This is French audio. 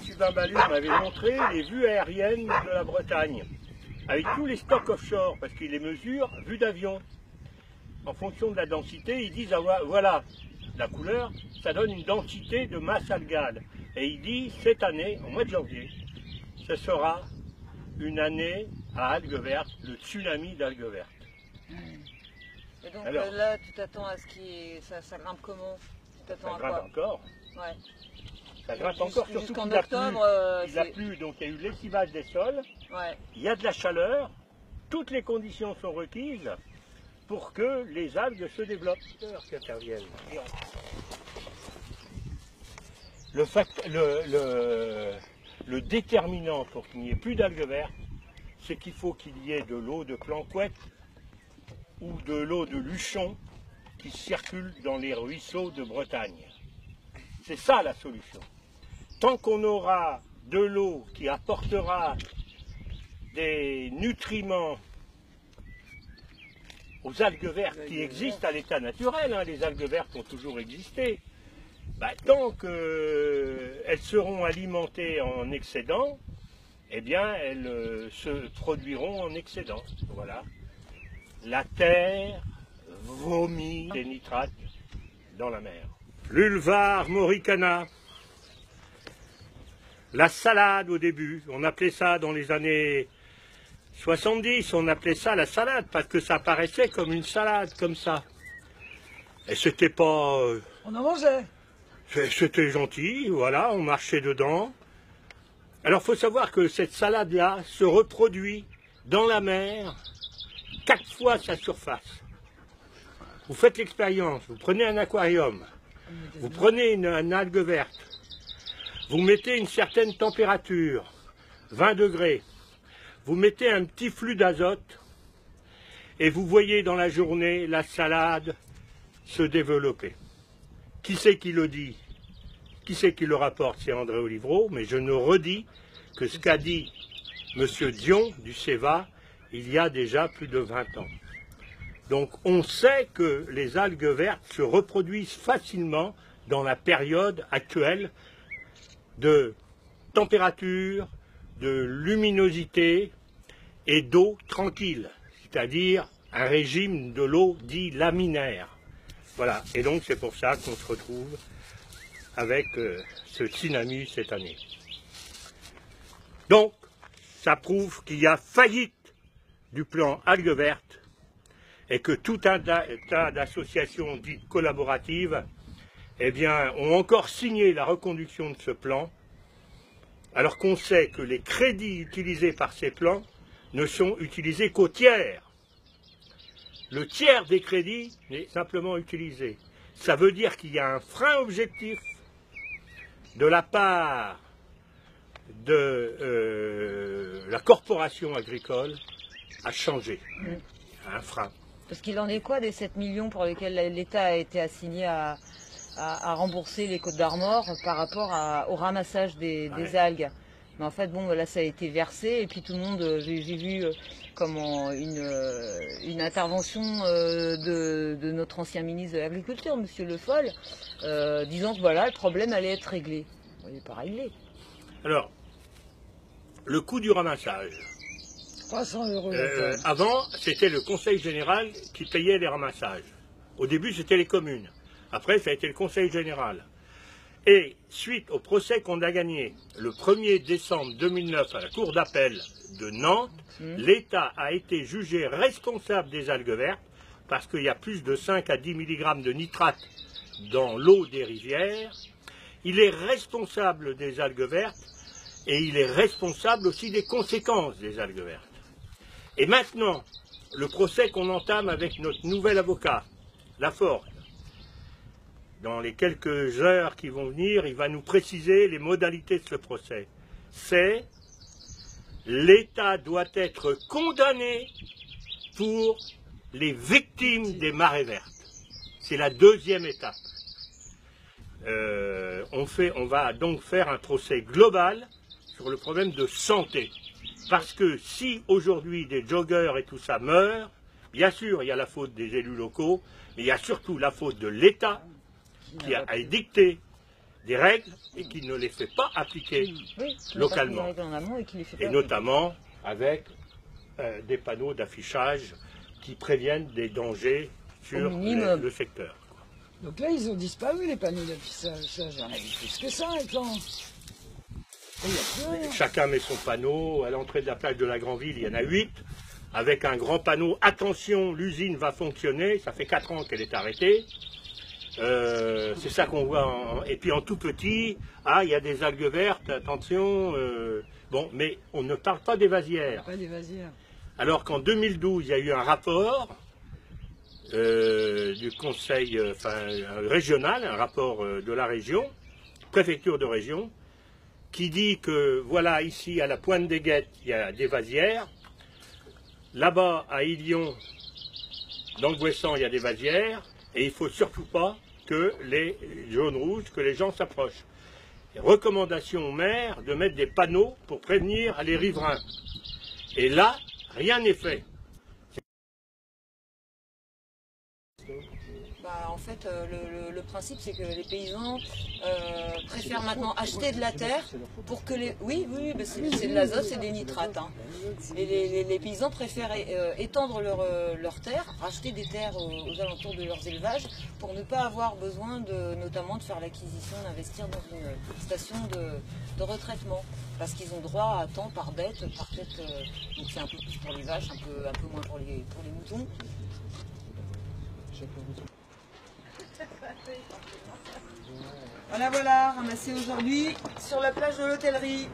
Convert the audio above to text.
Sylvain Ballu m'avait montré les vues aériennes de la Bretagne, avec tous les stocks offshore, parce qu'il les mesure vues d'avion. En fonction de la densité, ils disent, ah, voilà, la couleur, ça donne une densité de masse algale. Et il dit, cette année, au mois de janvier, ce sera une année à algues vertes, le tsunami d'algues vertes. Et donc alors, là, tu t'attends à ce ça grimpe comment? Ça grimpe encore. Ouais. Ça grimpe encore, surtout jusqu'en qu'il octobre. Il a plu, donc il y a eu lessivage des sols, ouais. Il y a de la chaleur, toutes les conditions sont requises pour que les algues se développent, qui interviennent. Le déterminant pour qu'il n'y ait plus d'algues vertes, c'est qu'il faut qu'il y ait de l'eau de planquette ou de l'eau de luchon qui circule dans les ruisseaux de Bretagne. C'est ça la solution. Tant qu'on aura de l'eau qui apportera des nutriments aux algues vertes qui existent à l'état naturel, hein, les algues vertes ont toujours existé, tant qu'elles seront alimentées en excédent, eh bien elles se produiront en excédent. Voilà. La terre vomit des nitrates dans la mer. L'Ulvar moricana, la salade au début, on appelait ça dans les années 70, on appelait ça la salade parce que ça paraissait comme une salade, comme ça. Et c'était pas... on en mangeait. C'était gentil, voilà, on marchait dedans. Alors il faut savoir que cette salade-là se reproduit dans la mer 4 fois sa surface. Vous faites l'expérience, vous prenez un aquarium, vous prenez une algue verte, vous mettez une certaine température, 20 degrés, vous mettez un petit flux d'azote et vous voyez dans la journée la salade se développer. Qui c'est qui le dit? Qui c'est qui le rapporte? C'est André Olivreau, mais je ne redis que ce qu'a dit M. Dion du CEVA il y a déjà plus de 20 ans. Donc on sait que les algues vertes se reproduisent facilement dans la période actuelle de température, de luminosité et d'eau tranquille, c'est-à-dire un régime de l'eau dit laminaire. Voilà, et donc c'est pour ça qu'on se retrouve avec ce tsunami cette année. Donc, ça prouve qu'il y a faillite du plan algues vertes et que tout un tas d'associations dites collaboratives ont encore signé la reconduction de ce plan, alors qu'on sait que les crédits utilisés par ces plans ne sont utilisés qu'au tiers. Le tiers des crédits est simplement utilisé. Ça veut dire qu'il y a un frein objectif de la part de la corporation agricole à changer. Un frein. Parce qu'il en est quoi des 7 millions pour lesquels l'État a été assigné à rembourser les Côtes d'Armor par rapport au ramassage des algues? Mais en fait, bon, là, ça a été versé, et puis tout le monde, j'ai vu comment une intervention de notre ancien ministre de l'Agriculture, M. Le Foll, disant que voilà, le problème allait être réglé. Bon, il n'est pas réglé. Alors, le coût du ramassage. 300 €. Avant, c'était le Conseil général qui payait les ramassages. Au début, c'était les communes. Après, ça a été le Conseil général. Et suite au procès qu'on a gagné le 1er décembre 2009 à la Cour d'appel de Nantes, l'État a été jugé responsable des algues vertes parce qu'il y a plus de 5 à 10 mg de nitrate dans l'eau des rivières. Il est responsable des algues vertes et il est responsable aussi des conséquences des algues vertes. Et maintenant, le procès qu'on entame avec notre nouvel avocat, Laforgue, dans les quelques heures qui vont venir, il va nous préciser les modalités de ce procès. C'est l'État doit être condamné pour les victimes des marées vertes. C'est la deuxième étape. On va donc faire un procès global sur le problème de santé. Parce que si aujourd'hui des joggeurs et tout ça meurent, bien sûr il y a la faute des élus locaux, mais il y a surtout la faute de l'État qui a édicté des règles et qui ne les fait pas appliquer localement. Et notamment avec des panneaux d'affichage qui préviennent des dangers sur le secteur. Donc là, ils ont disparu, les panneaux d'affichage. Ça, j'en ai vu plus que ça, maintenant. Chacun met son panneau. À l'entrée de la plage de la Grandville, il y en a 8, avec un grand panneau. Attention, l'usine va fonctionner. Ça fait 4 ans qu'elle est arrêtée. C'est ça qu'on voit. Et puis en tout petit, il y a des algues vertes, attention. Bon, mais on ne parle pas des vasières. Pas des vasières. Alors qu'en 2012, il y a eu un rapport du conseil régional, un rapport de la région, préfecture de région, qui dit que, voilà, ici, à la Pointe des Guettes, il y a des vasières. Là-bas, à Ilion, dans le Bouessant, il y a des vasières. Et il ne faut surtout pas que les jaunes rouges, que les gens s'approchent. Recommandation au maire de mettre des panneaux pour prévenir les riverains. Et là, rien n'est fait. En fait, le principe, c'est que les paysans préfèrent maintenant acheter de la terre pour que les... Oui, c'est de l'azote, c'est des nitrates. Hein. Et les paysans préfèrent étendre leur terre, racheter des terres aux alentours de leurs élevages pour ne pas avoir besoin notamment de faire l'acquisition, d'investir dans une station de retraitement. Parce qu'ils ont droit à temps par bête, par tête. Donc c'est un peu plus pour les vaches, un peu moins pour les moutons. Voilà, ramassé aujourd'hui sur la plage de l'hôtellerie.